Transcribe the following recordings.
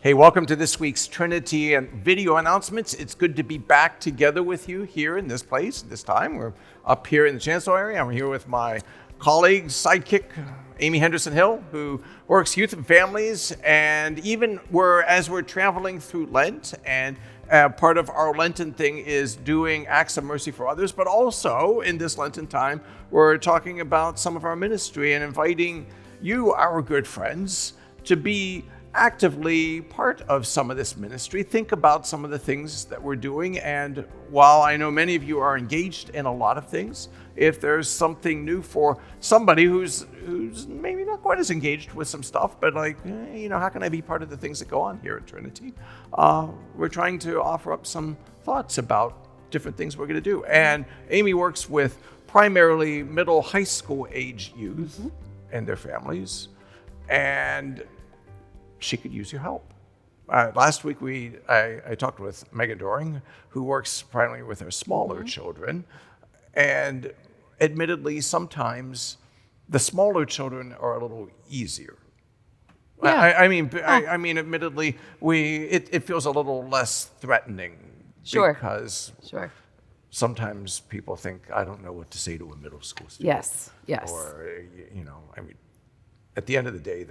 Hey, welcome to this week's Trinity and video announcements. It's good to be back together with you here in this place, this time. We're up here in the Chancellor area. I'm here with my colleague, sidekick, Amy Henderson Hill, who works youth and families. And even as we're traveling through Lent, and part of our Lenten thing is doing acts of mercy for others, but also in this Lenten time, we're talking about some of our ministry and inviting you, our good friends, to be actively part of some of this ministry. Think about some of the things that we're doing. And while I know many of you are engaged in a lot of things, if there's something new for somebody who's maybe not quite as engaged with some stuff, but how can I be part of the things that go on here at Trinity? We're trying to offer up some thoughts about different things we're going to do. And Amy works with primarily middle high school age youth and their families. And she could use your help. Last week, I talked with Megan Doring, who works primarily with our smaller children. And admittedly, sometimes the smaller children are a little easier. Yeah. I mean, admittedly, it feels a little less threatening. Sure. Because sometimes people think, I don't know what to say to a middle school student. Yes. Or, at the end of the day,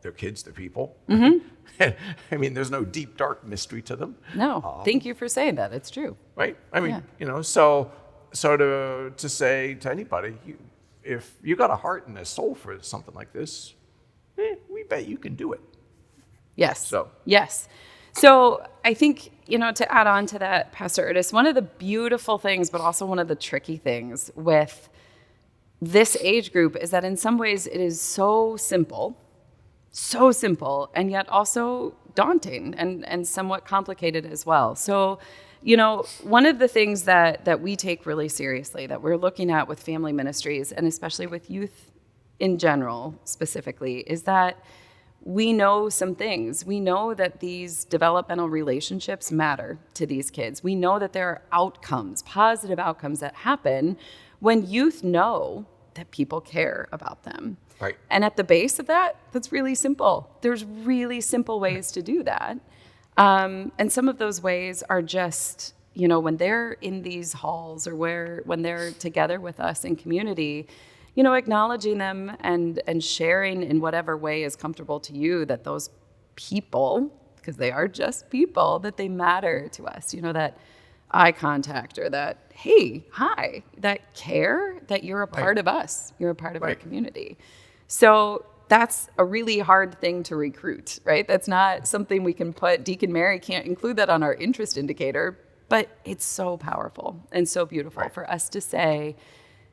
they're kids, they're people. I mean, there's no deep, dark mystery to them. No, thank you for saying that. It's true. Right? I mean, so to say to anybody, if you got a heart and a soul for something like this, we bet you can do it. Yes. So I think, to add on to that, Pastor Ernest, one of the beautiful things, but also one of the tricky things with this age group is that in some ways it is so simple, and yet also daunting and somewhat complicated as well. So, one of the things that we take really seriously, that we're looking at with family ministries, and especially with youth in general specifically, is that we know some things. We know that these developmental relationships matter to these kids. We know that there are outcomes, positive outcomes that happen when youth know that people care about them. Right. And at the base of that, that's really simple. There's really simple ways to do that. And some of those ways are just, when they're in these halls or when they're together with us in community, acknowledging them and sharing in whatever way is comfortable to you that those people, because they are just people, that they matter to us, that eye contact or that, hey, hi, that care, that you're a part of us, you're a part of our community. So that's a really hard thing to recruit, right? That's not something we can put, Deacon Mary can't include that on our interest indicator, but it's so powerful and so beautiful for us to say,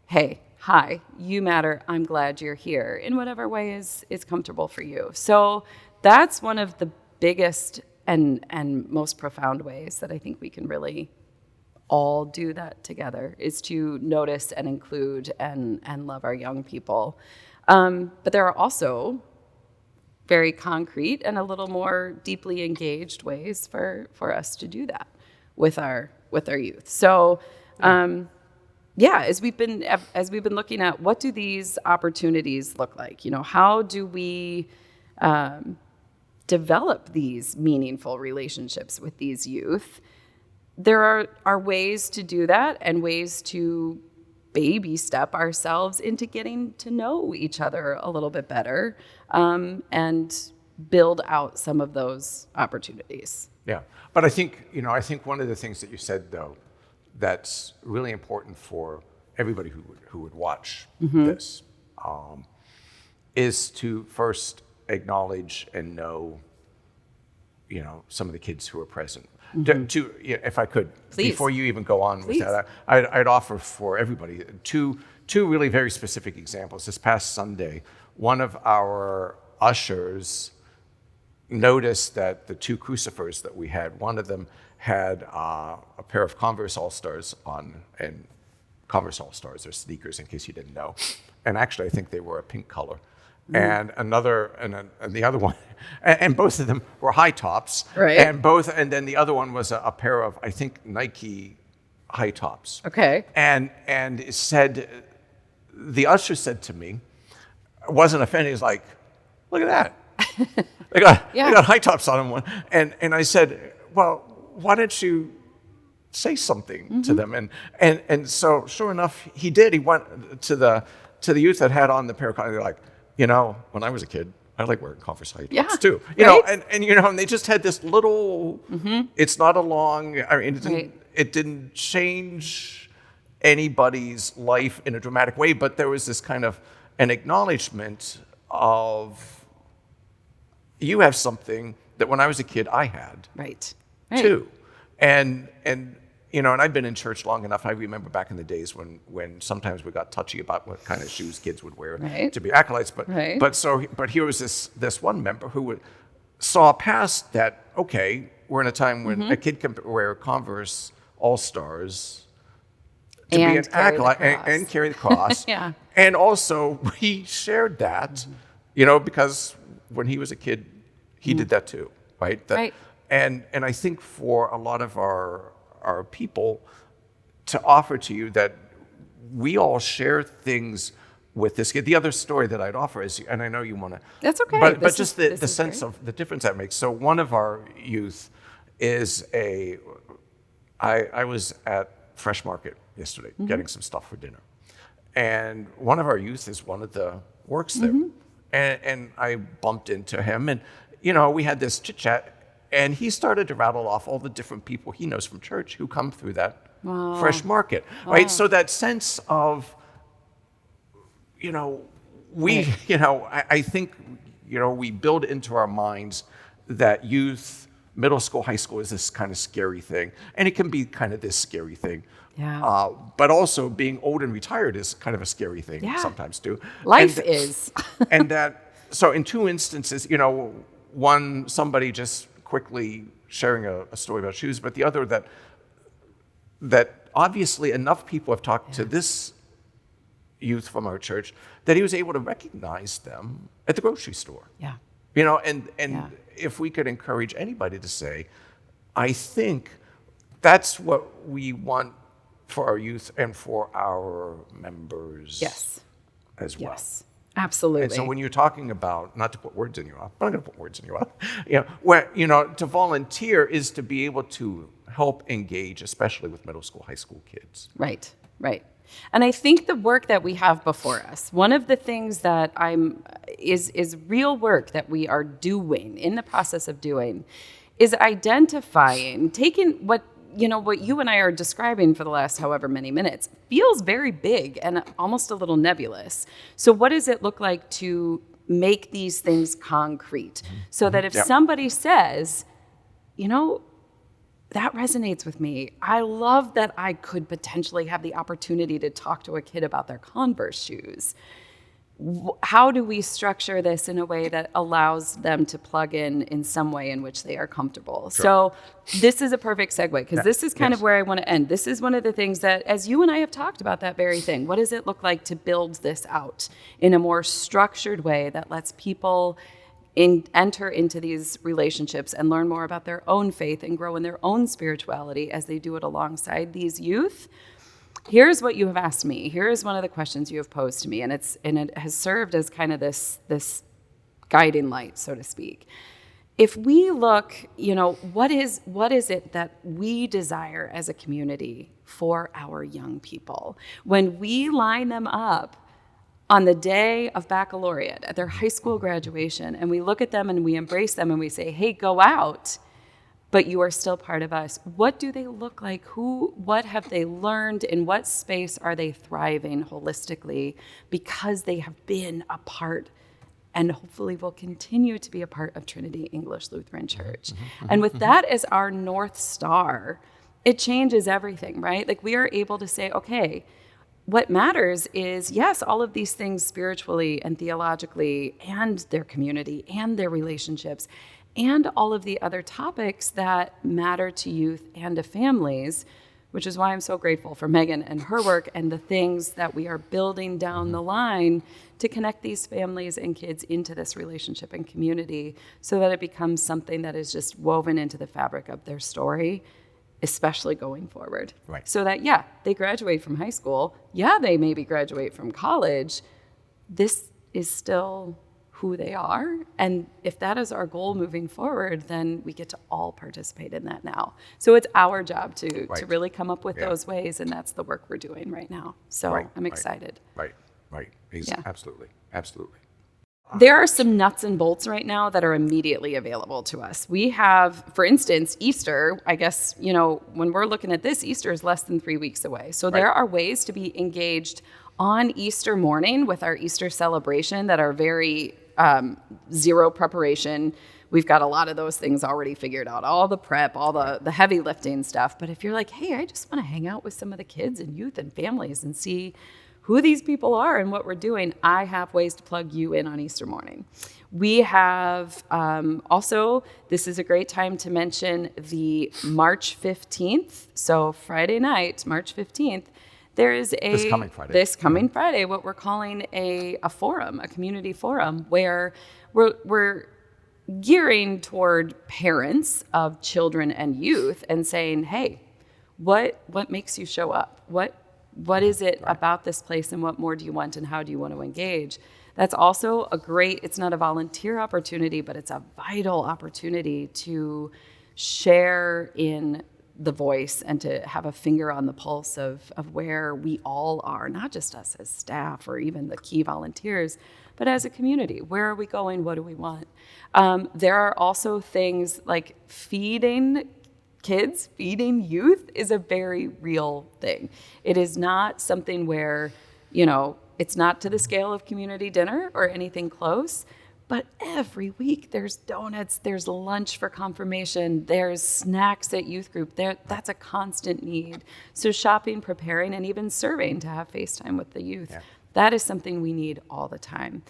hey, hi, you matter, I'm glad you're here, in whatever way is comfortable for you. So that's one of the biggest and most profound ways that I think we can really all do that together, is to notice and include and love our young people. But there are also very concrete and a little more deeply engaged ways for us to do that with our youth. So, as we've been looking at what do these opportunities look like, how do we develop these meaningful relationships with these youth? There are ways to do that and ways to baby step ourselves into getting to know each other a little bit better, and build out some of those opportunities. Yeah, but I think one of the things that you said, though, that's really important for everybody who would watch this, is to first acknowledge and know, some of the kids who are present. If I could, Please. Before you even go on with that, I'd offer for everybody two really very specific examples. This past Sunday, one of our ushers noticed that the two crucifers that we had, one of them had a pair of Converse All-Stars on, and Converse All-Stars are sneakers, in case you didn't know. And actually, I think they were a pink color. And the other one, and both of them were high tops. Right. And then the other one was a pair of, I think, Nike high tops. Okay. And it said, the usher said to me, wasn't offended, he was like, look at that. They got Yeah. they got high tops on them. And I said, well, why don't you say something to them? And so sure enough, he did. He went to the youth that had on the pair of Converse. They're like, when I was a kid, I like wearing Converse high tops too. And they just had this little. It's not a long. I mean, it didn't change anybody's life in a dramatic way, but there was this kind of an acknowledgement of you have something that when I was a kid I had too, and and I've been in church long enough. I remember back in the days when sometimes we got touchy about what kind of shoes kids would wear to be acolytes. But here was this one member who saw past that. Okay, we're in a time when a kid can wear Converse All-Stars to be an acolyte and carry the cross. And also we shared that, because when he was a kid, he did that too, right? And I think for a lot of our people to offer to you that we all share things with this kid. The other story that I'd offer is, and I know you want to. That's okay. But just the sense of the difference that makes. So one of our youth is I was at Fresh Market yesterday getting some stuff for dinner. And one of our youth is one of the works there. And I bumped into him and, we had this chit chat and he started to rattle off all the different people he knows from church who come through that Fresh Market, right? So that sense of, I think, we build into our minds that youth, middle school, high school is this kind of scary thing. And it can be kind of this scary thing. But also being old and retired is kind of a scary thing sometimes too. Life is. And so in two instances, one, somebody just quickly sharing a story about shoes, but the other that obviously enough people have talked to this youth from our church that he was able to recognize them at the grocery store. And if we could encourage anybody to say, I think that's what we want for our youth and for our members as well. Absolutely. And so when you're talking about, not to put words in your mouth, but I'm going to put words in your mouth, to volunteer is to be able to help engage, especially with middle school, high school kids. Right. And I think the work that we have before us, one of the things that is real work that we are doing, in the process of doing, is identifying, taking what you and I are describing for the last however many minutes feels very big and almost a little nebulous. So what does it look like to make these things concrete so that if somebody says, that resonates with me. I love that I could potentially have the opportunity to talk to a kid about their Converse shoes. How do we structure this in a way that allows them to plug in some way in which they are comfortable? So this is a perfect segue because this is kind of where I want to end. This is one of the things that, as you and I have talked about that very thing, what does it look like to build this out in a more structured way that lets people enter into these relationships and learn more about their own faith and grow in their own spirituality as they do it alongside these youth? Here's what you have asked me. Here is one of the questions you have posed to me, and it has served as kind of this guiding light, so to speak. If we look, what is it that we desire as a community for our young people? When we line them up on the day of baccalaureate at their high school graduation, and we look at them and we embrace them and we say, hey, go out, but you are still part of us. What do they look like? What have they learned? In what space are they thriving holistically because they have been a part and hopefully will continue to be a part of Trinity English Lutheran Church? And with that as our North Star, it changes everything, right? Like we are able to say, okay, what matters is, yes, all of these things spiritually and theologically and their community and their relationships and all of the other topics that matter to youth and to families, which is why I'm so grateful for Megan and her work and the things that we are building down the line to connect these families and kids into this relationship and community so that it becomes something that is just woven into the fabric of their story, especially going forward. Right. So that, they graduate from high school. They maybe graduate from college. This is still who they are. And if that is our goal moving forward, then we get to all participate in that now. So it's our job to really come up with those ways, and that's the work we're doing right now. So I'm excited. Right. Absolutely. There are some nuts and bolts right now that are immediately available to us. We have, for instance, Easter. I guess, when we're looking at this, Easter is less than 3 weeks away. So there are ways to be engaged on Easter morning with our Easter celebration that are very zero preparation. We've got a lot of those things already figured out, all the prep, all the heavy lifting stuff. But if you're like, hey, I just want to hang out with some of the kids and youth and families and see who these people are and what we're doing, I have ways to plug you in on Easter morning. We have also, this is a great time to mention the March 15th. So Friday night, March 15th, there is this coming Friday, what we're calling a forum, a community forum, where we're gearing toward parents of children and youth and saying, hey, what makes you show up? What is it about this place, and what more do you want, and how do you want to engage? That's also it's not a volunteer opportunity, but it's a vital opportunity to share in the voice and to have a finger on the pulse of where we all are, not just us as staff or even the key volunteers, but as a community. Where are we going? What do we want? There are also things like feeding kids, feeding youth is a very real thing. It is not something where, it's not to the scale of community dinner or anything close, but every week there's donuts, there's lunch for confirmation, there's snacks at youth group. That's a constant need. So shopping, preparing, and even serving to have FaceTime with the youth, that is something we need all the time.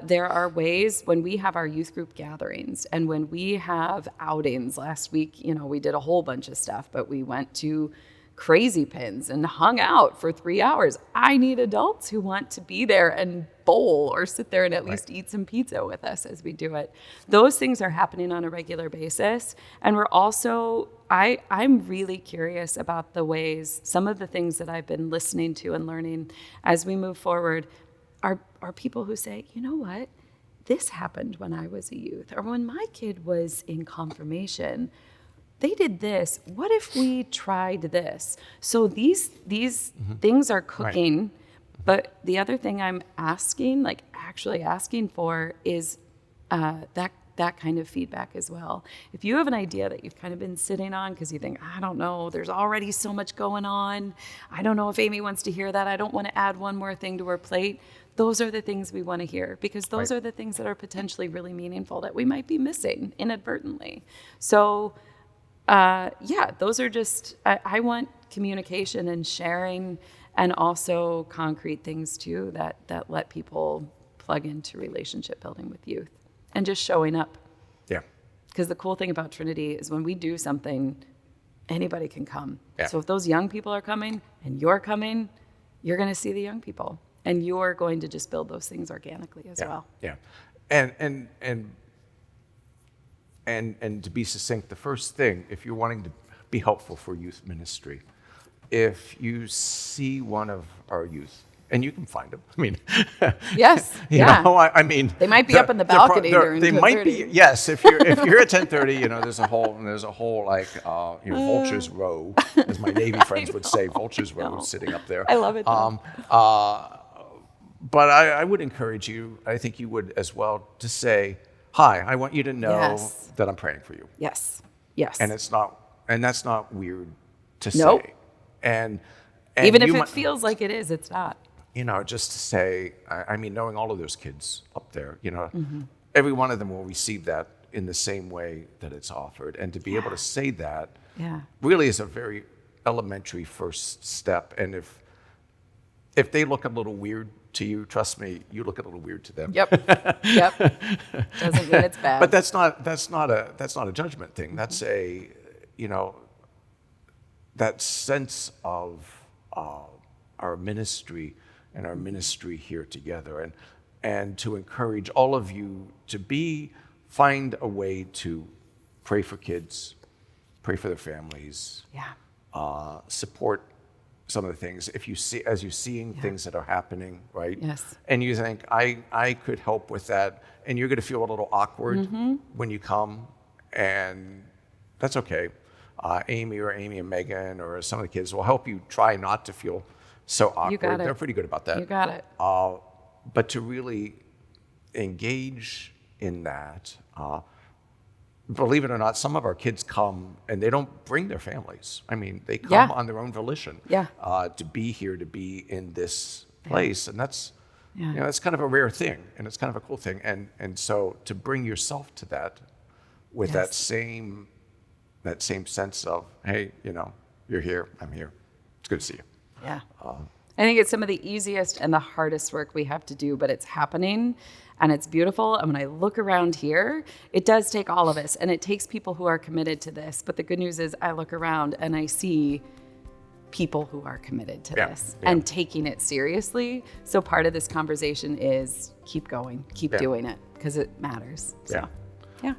There are ways when we have our youth group gatherings and when we have outings. Last week, we did a whole bunch of stuff, but we went to Crazy Pins and hung out for 3 hours. I need adults who want to be there and bowl or sit there and at least eat some pizza with us as we do it. Those things are happening on a regular basis. And we're also, I'm really curious about the ways, some of the things that I've been listening to and learning as we move forward are people who say, you know what, this happened when I was a youth, or when my kid was in confirmation, they did this. What if we tried this? So these things are cooking, but the other thing I'm actually asking for is that kind of feedback as well. If you have an idea that you've kind of been sitting on because you think, I don't know, there's already so much going on. I don't know if Amy wants to hear that. I don't want to add one more thing to her plate. Those are the things we want to hear, because those are the things that are potentially really meaningful that we might be missing inadvertently. So those are just, I want communication and sharing, and also concrete things too that let people plug into relationship building with youth and just showing up. Yeah. Because the cool thing about Trinity is when we do something, anybody can come. Yeah. So if those young people are coming and you're coming, you're going to see the young people, and you're going to just build those things organically as well. Yeah. And to be succinct, the first thing, if you're wanting to be helpful for youth ministry, if you see one of our youth, and you can find them. I mean, yes, I mean, they might be up in the balcony during 10:30. They might be, yes. If you're at 10:30, there's a whole like vultures row, as my Navy friends would say, vultures row sitting up there. I love it. But I would encourage you, I think you would as well, to say, hi, I want you to know that I'm praying for you. Yes. And that's not weird to Nope. say. And even if it feels like it is, it's not. Just to say, I mean, knowing all of those kids up there, every one of them will receive that in the same way that it's offered. And to be able to say that really is a very elementary first step. And if they look a little weird to you, trust me, you look a little weird to them. Yep. Doesn't mean it's bad. But that's not a judgment thing. That's a, that sense of our ministry and our ministry here together, and to encourage all of you to find a way to pray for kids, pray for their families, support some of the things, if you see, as you're seeing things that are happening, right? Yes. And you think, I could help with that. And you're going to feel a little awkward when you come, and that's okay. Amy and Megan or some of the kids will help you try not to feel so awkward. You got it. They're pretty good about that. You got it. But to really engage in that, believe it or not, some of our kids come and they don't bring their families. I mean, they come on their own volition to be here, to be in this place. And that's, you know, that's kind of a rare thing, and it's kind of a cool thing. And so to bring yourself to that with that same sense of, hey, you know, you're here, I'm here. It's good to see you. Yeah. I think it's some of the easiest and the hardest work we have to do, but it's happening and it's beautiful. And when I look around here, it does take all of us, and it takes people who are committed to this. But the good news is I look around and I see people who are committed to this and taking it seriously. So part of this conversation is keep going, keep doing it, because it matters. So, yeah.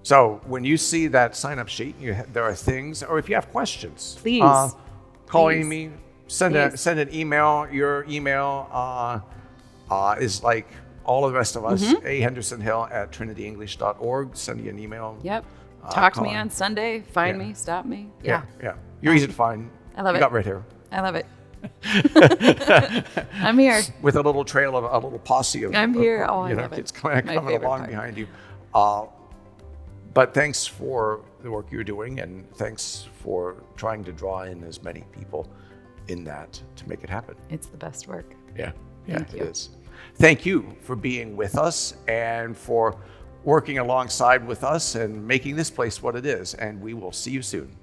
So when you see that sign-up sheet, there are things, or if you have questions, please call Amy, send an email. Your email is like all of the rest of us, ahendersonhill@trinityenglish.org. Send you an email. Yep. Talk to me on Sunday. Find me. Stop me. Yeah. You're easy to find. I love it. You got right here. I love it. I'm here. With a little trail of a little posse of I'm here. Oh, I you know, love it. kids coming along behind you. But thanks for the work you're doing, and thanks for trying to draw in as many people in that to make it happen. It's the best work. Yeah, Thank you. It is. Thank you for being with us and for working alongside with us and making this place what it is. And we will see you soon.